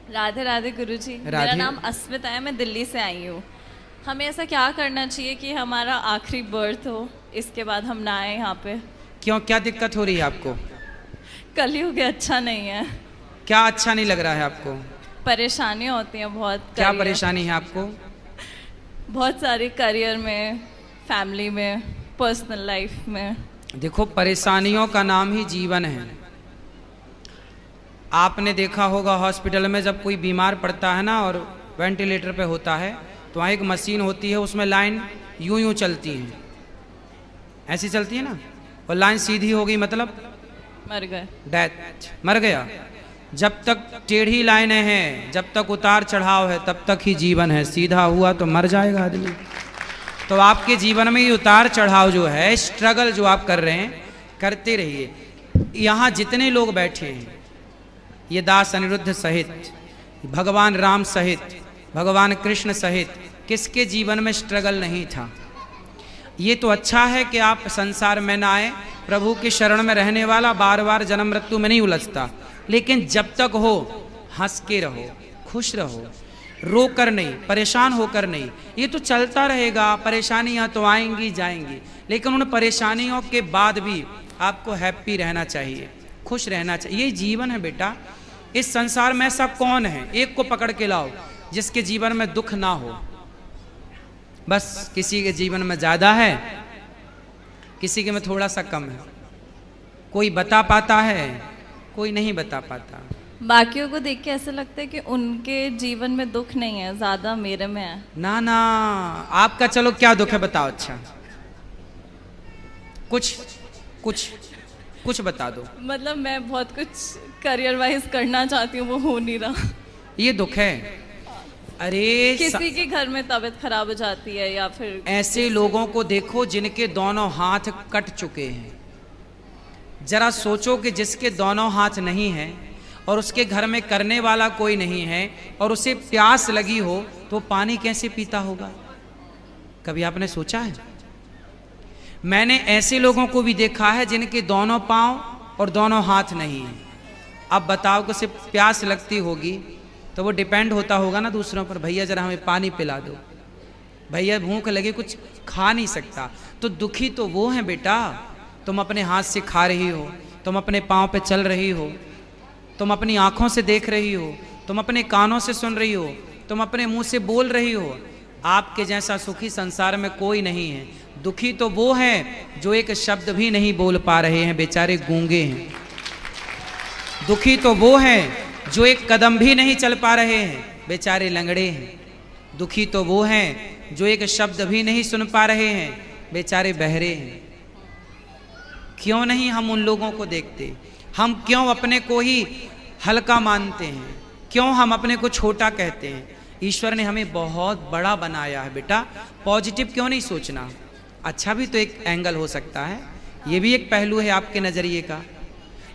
राधे राधे गुरुजी। मेरा नाम अस्मिता है, मैं दिल्ली से आई हूँ। हमें ऐसा क्या करना चाहिए कि हमारा आखिरी बर्थ हो, इसके बाद हम ना आए यहाँ पे? क्यों, क्या दिक्कत हो रही है आपको? कलयुग अच्छा नहीं है। क्या अच्छा नहीं लग रहा है आपको? परेशानियाँ होती हैं बहुत। क्या परेशानी है आपको? बहुत सारी, करियर में, फैमिली में, पर्सनल लाइफ में। देखो, परेशानियों का नाम ही जीवन है। आपने देखा होगा हॉस्पिटल में जब कोई बीमार पड़ता है ना और वेंटिलेटर पे होता है तो वहाँ एक मशीन होती है, उसमें लाइन यूं यूं चलती है, ऐसी चलती है ना, और लाइन सीधी हो गई मतलब मर गए, डेथ, मर गया। जब तक टेढ़ी लाइनें हैं, जब तक उतार चढ़ाव है, तब तक ही जीवन है। सीधा हुआ तो मर जाएगा आदमी। तो आपके जीवन में ये उतार चढ़ाव जो है, स्ट्रगल जो आप कर रहे हैं, करते रहिए। यहाँ जितने लोग बैठे हैं, ये दास अनिरुद्ध सहित, भगवान राम सहित, भगवान कृष्ण सहित, किसके जीवन में स्ट्रगल नहीं था? ये तो अच्छा है कि आप संसार में ना आए, प्रभु की शरण में रहने वाला बार बार जन्म मृत्यु में नहीं उलझता। लेकिन जब तक हो, हंस के रहो, खुश रहो, रो कर नहीं, परेशान होकर नहीं। ये तो चलता रहेगा, परेशानियां तो आएंगी जाएंगी, लेकिन उन परेशानियों के बाद भी आपको हैप्पी रहना चाहिए, खुश रहना चाहिए। ये जीवन है बेटा। इस संसार में ऐसा कौन है, एक को पकड़ के लाओ जिसके जीवन में दुख ना हो। बस किसी के जीवन में ज्यादा है, किसी के में थोड़ा सा कम है। कोई बता पाता है, कोई नहीं बता पाता। बाकियों को देख के ऐसा लगता है कि उनके जीवन में दुख नहीं है, ज्यादा मेरे में है। ना ना, आपका चलो क्या दुख है बताओ। अच्छा, कुछ कुछ कुछ बता दो। मतलब मैं बहुत कुछ करियर वाइज करना चाहती हूँ, वो हो नहीं रहा। ये दुख है। अरे किसी के घर में तबीयत खराब हो जाती है, या फिर ऐसे लोगों को देखो जिनके दोनों हाथ कट चुके हैं। जरा सोचो कि जिसके दोनों हाथ नहीं हैं और उसके घर में करने वाला कोई नहीं है और उसे प्यास लगी हो तो पानी कैसे पीता होगा? कभी आपने सोचा है? मैंने ऐसे लोगों को भी देखा है जिनके दोनों पांव और दोनों हाथ नहीं है। अब बताओ कि उसे प्यास लगती होगी तो वो डिपेंड होता होगा ना दूसरों पर, भैया जरा हमें पानी पिला दो, भैया भूख लगी, कुछ खा नहीं सकता। तो दुखी तो वो है बेटा। तुम अपने हाथ से खा रही हो, तुम अपने पाँव पे चल रही हो, तुम अपनी आंखों से देख रही हो, तुम अपने कानों से सुन रही हो, तुम अपने मुंह से बोल रही हो। आपके जैसा सुखी संसार में कोई नहीं है। दुखी तो वो हैं जो एक शब्द भी नहीं बोल पा रहे हैं, बेचारे गूंगे हैं। दुखी तो वो हैं जो एक कदम भी नहीं चल पा रहे हैं, बेचारे लंगड़े हैं। दुखी तो वो हैं जो एक शब्द भी नहीं सुन पा रहे हैं, बेचारे बहरे हैं। क्यों नहीं हम उन लोगों को देखते? हम क्यों अपने को ही हल्का मानते हैं? क्यों हम अपने को छोटा कहते हैं? ईश्वर ने हमें बहुत बड़ा बनाया है बेटा। पॉजिटिव क्यों नहीं सोचना? अच्छा भी तो एक एंगल हो सकता है, ये भी एक पहलू है आपके नज़रिए का।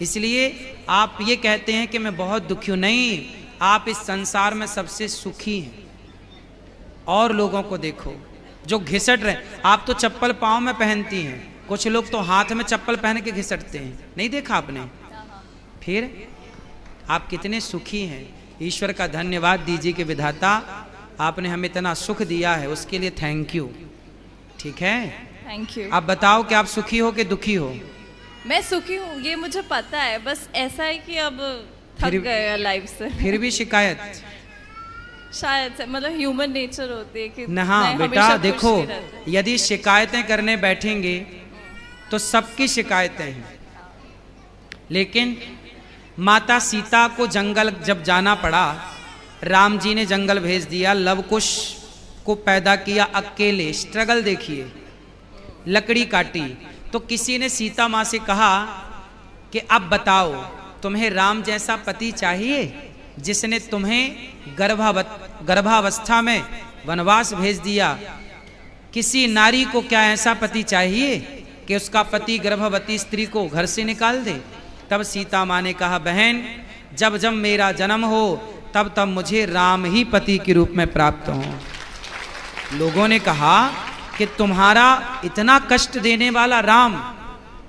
इसलिए आप ये कहते हैं कि मैं बहुत दुखी हूँ। नहीं, आप इस संसार में सबसे सुखी हैं। और लोगों को देखो जो घिसट रहे। आप तो चप्पल पाँव में पहनती हैं, कुछ लोग तो हाथ में चप्पल पहन के घिसटते हैं, नहीं देखा आपने? फिर आप कितने सुखी हैं। ईश्वर का धन्यवाद दीजिए कि विधाता आपने हमें इतना सुख दिया है, उसके लिए थैंक यू। ठीक है, थैंक यू। आप बताओ कि आप सुखी हो कि दुखी हो? मैं सुखी हूँ, ये मुझे पता है। बस ऐसा है कि अब थक गए लाइफ से। फिर भी शिकायत? शायद से, मतलब ह्यूमन नेचर होती है कि हाँ बेटा देखो, यदि शिकायतें करने बैठेंगे तो सबकी शिकायतें हैं। लेकिन माता सीता को जंगल जब जाना पड़ा, राम जी ने जंगल भेज दिया, लव कुश को पैदा किया अकेले। स्ट्रगल देखिए, लकड़ी काटी। तो किसी ने सीता माँ से कहा कि अब बताओ, तुम्हें राम जैसा पति चाहिए जिसने तुम्हें गर्भावस्था में वनवास भेज दिया? किसी नारी को क्या ऐसा पति चाहिए कि उसका पति गर्भवती स्त्री को घर से निकाल दे? तब सीता माँ ने कहा, बहन जब जब मेरा जन्म हो तब तब मुझे राम ही पति के रूप में प्राप्त हो। लोगों ने कहा कि तुम्हारा इतना कष्ट देने वाला राम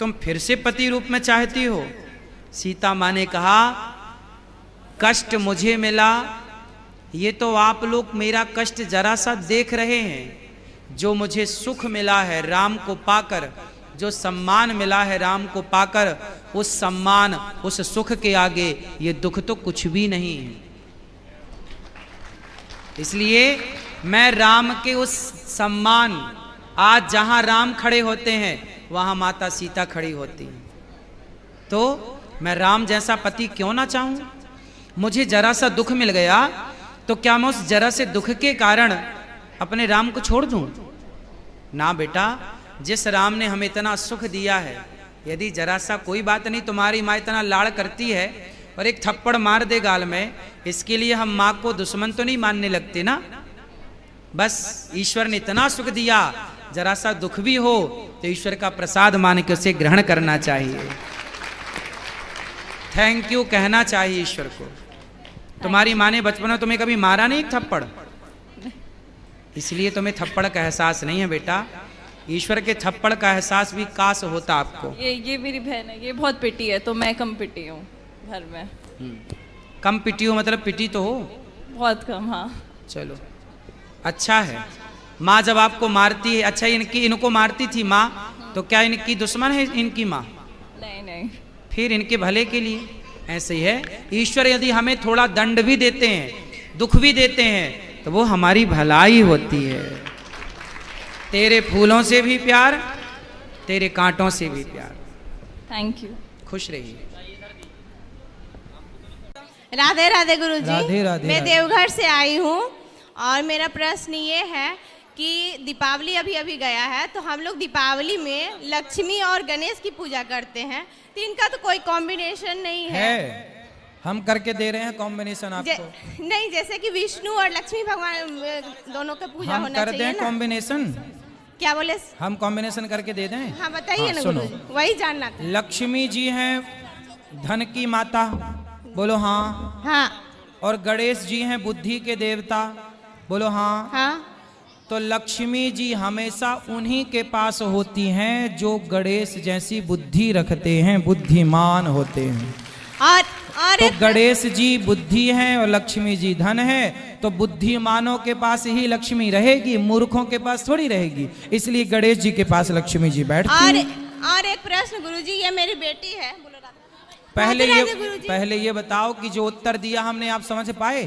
तुम फिर से पति रूप में चाहती हो? सीता माँ ने कहा कष्ट मुझे मिला, ये तो आप लोग मेरा कष्ट जरा सा देख रहे हैं। जो मुझे सुख मिला है राम को पाकर, जो सम्मान मिला है राम को पाकर, उस सम्मान उस सुख के आगे ये दुख तो कुछ भी नहीं है। इसलिए मैं राम के उस सम्मान, आज जहां राम खड़े होते हैं वहां माता सीता खड़ी होती हैं, तो मैं राम जैसा पति क्यों ना चाहूं। मुझे जरा सा दुख मिल गया तो क्या मैं उस जरा से दुख के कारण अपने राम को छोड़ दूं? ना बेटा, जिस राम ने हमें इतना सुख दिया है, यदि जरा सा कोई बात नहीं, तुम्हारी माँ इतना लाड़ करती है और एक थप्पड़ मार दे गाल में, इसके लिए हम माँ को दुश्मन तो नहीं मानने लगते ना। बस ईश्वर ने इतना सुख दिया, जरा सा दुख भी हो तो ईश्वर का प्रसाद मान के उसे ग्रहण करना चाहिए, थैंक यू कहना चाहिए ईश्वर को। तुम्हारी माँ ने बचपन में तुम्हें कभी मारा नहीं थप्पड़, इसलिए तुम्हें थप्पड़ का एहसास नहीं है बेटा। ईश्वर के थप्पड़ का एहसास भी काश होता आपको। ये मेरी बहन है, ये बहुत पिटी है, तो मैं कम पिटी हूँ घर में। कम पिटी हो मतलब पिटी तो हो बहुत कम। हाँ चलो अच्छा है। माँ जब आपको मारती है, अच्छा इनको मारती थी माँ, तो क्या इनकी दुश्मन है इनकी माँ? नहीं नहीं, फिर इनके भले के लिए। ऐसे ही है, ईश्वर यदि हमें थोड़ा दंड भी देते हैं, दुख भी देते हैं, तो वो हमारी भलाई होती है। तेरे फूलों से भी प्यार, तेरे कांटों से भी प्यार। Thank you. खुश रहिए। राधे राधे गुरुजी। राधे राधे। मैं देवघर से आई हूँ और मेरा प्रश्न ये है कि दीपावली अभी अभी गया है, तो हम लोग दीपावली में लक्ष्मी और गणेश की पूजा करते हैं, तो इनका तो कोई कॉम्बिनेशन नहीं है। हम करके दे रहे हैं कॉम्बिनेशन आपको। नहीं, जैसे कि विष्णु और लक्ष्मी भगवान दोनों का पूजा होना चाहिए ना। हम कर दें कॉम्बिनेशन? क्या बोले? हम कॉम्बिनेशन करके दे दें? हाँ बताइए ना गुरुजी, वही जानना था। लक्ष्मी जी हैं धन की माता, बोलो हाँ। हाँ। और गणेश जी हैं बुद्धि के देवता, बोलो हाँ। हाँ। तो लक्ष्मी जी हमेशा उन्हीं के पास होती हैं जो गणेश जैसी बुद्धि रखते हैं, बुद्धिमान होते हैं। और तो गणेश जी बुद्धि हैं और लक्ष्मी जी धन है, तो बुद्धिमानों के पास ही लक्ष्मी रहेगी, मूर्खों के पास थोड़ी रहेगी। इसलिए गणेश जी के पास लक्ष्मी जी बैठती हैं। और एक प्रश्न गुरुजी, ये मेरी बेटी है। पहले ये बताओ कि जो उत्तर दिया हमने आप समझ पाए?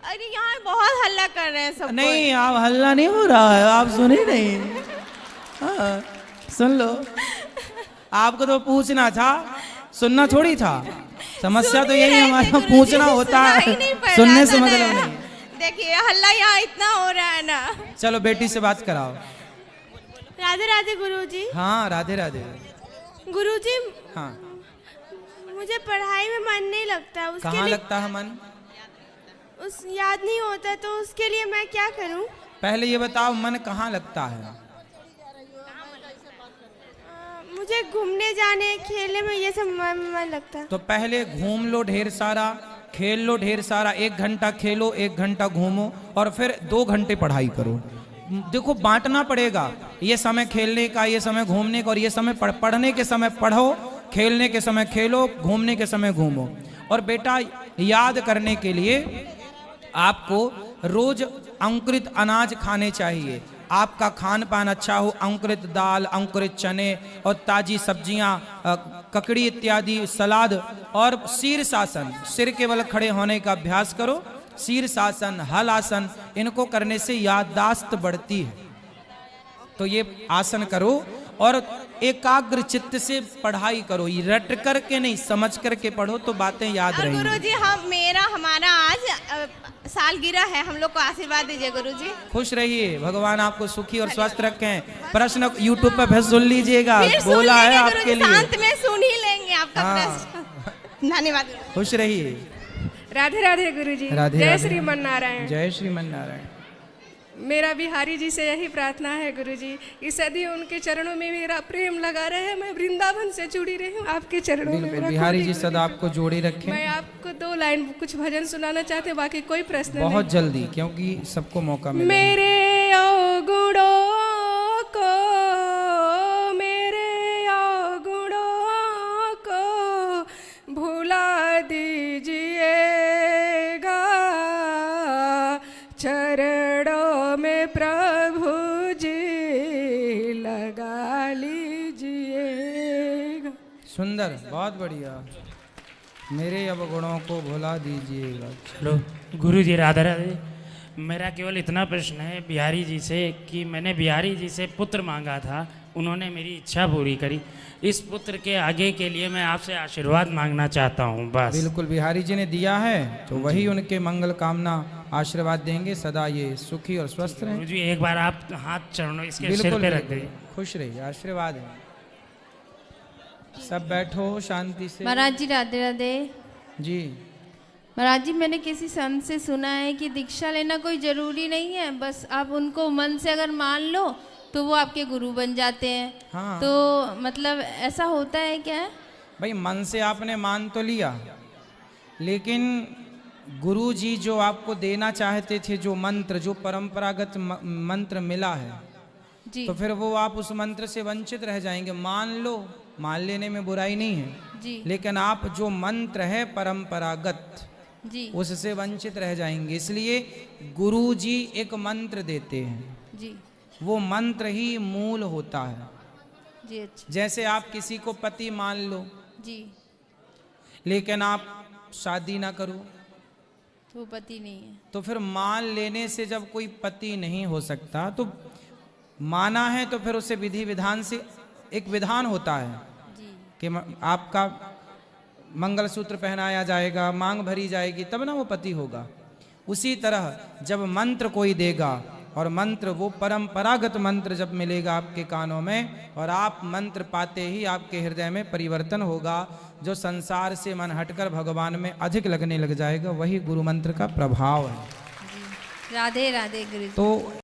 अरे यहाँ बहुत हल्ला कर रहे हैं सब। नहीं, आप हल्ला नहीं हो रहा है, आप सुने नहीं। हाँ, सुन लो। आपको तो पूछना था, सुनना थोड़ी था। समस्या तो यही हमारा पूछना होता है, सुनने से मतलब नहीं। देखिए हल्ला यहाँ इतना हो रहा है ना। चलो बेटी से बात कराओ। राधे राधे गुरुजी। हाँ राधे राधे। गुरुजी, हाँ मुझे पढ़ाई में मन नहीं लगता। कहाँ लगता है मन? याद नहीं होता, तो उसके लिए मैं क्या करूं? पहले ये बताओ मन कहाँ लगता है? मुझे घूमने जाने, खेलने में ये सब मन लगता है। तो पहले घूम लो ढेर सारा, खेल लो ढेर सारा। 1 घंटा खेलो, 1 घंटा घूमो, और फिर 2 घंटे पढ़ाई करो। देखो बांटना पड़ेगा, ये समय खेलने का, ये समय घूमने का, और ये समय पढ़ने के समय पढ़ो, खेलने के समय खेलो, घूमने के समय घूमो। और बेटा याद करने के लिए आपको रोज अंकुरित अनाज खाने चाहिए। आपका खान पान अच्छा हो, अंकुरित दाल, अंकुरित चने और ताजी सब्जियां, ककड़ी इत्यादि, सलाद, और शीर्षासन, सिर के बल खड़े होने का अभ्यास करो। शीर्षासन, हल आसन, इनको करने से याददाश्त बढ़ती है। तो ये आसन करो और एकाग्र चित्त से पढ़ाई करो, रट करके नहीं, समझ करके पढ़ो तो बातें याद रहेंगी। गुरुजी हमारा आज सालगिरह है, हम लोग को आशीर्वाद दीजिए गुरुजी। खुश रहिए, भगवान आपको सुखी और स्वस्थ रखें। प्रश्न यूट्यूब पर फिर सुन लीजिएगा, बोला है आपके लिए। शांत में सुन ही लेंगे आपका प्रश्न। धन्यवाद। खुश रहिए। राधे राधे गुरुजी। जय श्रीमन नारायण। जय श्रीमन नारायण। मेरा बिहारी जी से यही प्रार्थना है गुरुजी, कि सदी उनके चरणों में मेरा प्रेम लगा रहे। मैं वृंदावन से जुड़ी रही हूँ आपके चरणों में। बिहारी जी सदा आपको जोड़े रखें। मैं आपको 2 लाइन कुछ भजन सुनाना चाहते, बाकी कोई प्रश्न नहीं। बहुत जल्दी, क्योंकि सबको मौका मिले। मेरे अवगुणों को, मेरे अवगुणों को भुला दीजिए चरणों में प्रभु जी लगा लीजिएगा। सुंदर, बहुत बढ़िया। मेरे अवगुणों को भुला दीजिएगा। चलो गुरु जी, राधा राधे। मेरा केवल इतना प्रश्न है बिहारी जी से कि मैंने बिहारी जी से पुत्र मांगा था, उन्होंने मेरी इच्छा पूरी करी। इस पुत्र के आगे के लिए मैं आपसे आशीर्वाद मांगना चाहता हूँ बस। बिल्कुल, बिहारी जी ने दिया है तो वही उनके मंगल कामना आशीर्वाद देंगे। सदा ये सुखी और स्वस्थ रहें। गुरु जी एक बार आप हाथ चरणों इसके सिर बिल्कुल पे रख दीजिए। खुश रहिए, आशीर्वाद है। सब बैठो शांति से। महाराज जी राधे राधे। जी महाराज जी, मैंने किसी संत से सुना है कि दीक्षा लेना कोई जरूरी नहीं है, बस आप उनको मन से अगर मान लो तो वो आपके गुरु बन जाते हैं। हाँ। तो मतलब ऐसा होता है क्या? भाई, मन से आपने मान तो लिया, लेकिन गुरु जी जो आपको देना चाहते थे, जो मंत्र, जो परंपरागत मंत्र मिला है, जी तो फिर वो आप उस मंत्र से वंचित रह जाएंगे। मान लो, मान लेने में बुराई नहीं है, जी लेकिन आप जो मंत्र है परंपरागत, जी उससे वंचित रह जाएंगे। इसलिए गुरु जी एक मंत्र देते हैं, जी वो मंत्र ही मूल होता है। जी। अच्छा जैसे आप किसी को पति मान लो, जी, लेकिन आप शादी ना करो, तो वो पति नहीं है। तो फिर मान लेने से जब कोई पति नहीं हो सकता, तो माना है तो फिर उसे विधि विधान से एक विधान होता है जी कि आपका मंगलसूत्र पहनाया जाएगा, मांग भरी जाएगी, तब ना वो पति होगा। उसी तरह जब मंत्र कोई देगा, और मंत्र वो परंपरागत मंत्र जब मिलेगा आपके कानों में, और आप मंत्र पाते ही आपके हृदय में परिवर्तन होगा। जो संसार से मन हटकर भगवान में अधिक लगने लग जाएगा, वही गुरु मंत्र का प्रभाव है। राधे राधे गुरु जी। तो